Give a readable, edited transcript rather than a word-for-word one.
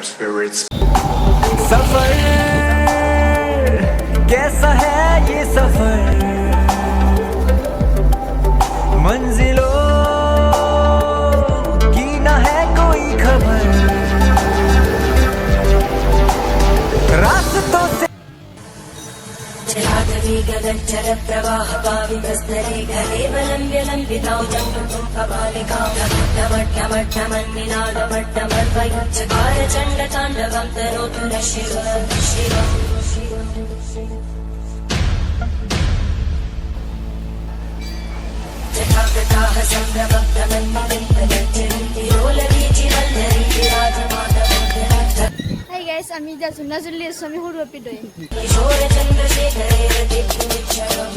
spirits. सफर कैसा है ये सफर मंजिलों की ना है कोई खबर रास्तों से गगनचर प्रवाह पावितस्तरे गलेवलम्ब्यलम्बितां जङ्गुम्फबालिकां नमट्टमट्टमन्निनादमट्टमर्वयुच्चकार चण्डताण्डवं तनोतु न शिव जटाकटाः सम्भ्रमप्तमन्निलिम्पगच्छन्ति रोलवीचिवल्लरी विराजमानवं Hi guys, আমি যা শুননা চলি আছো আমি সৰু আপি দই किशोर चन्द्रशेखरे रतिपुच्छरम्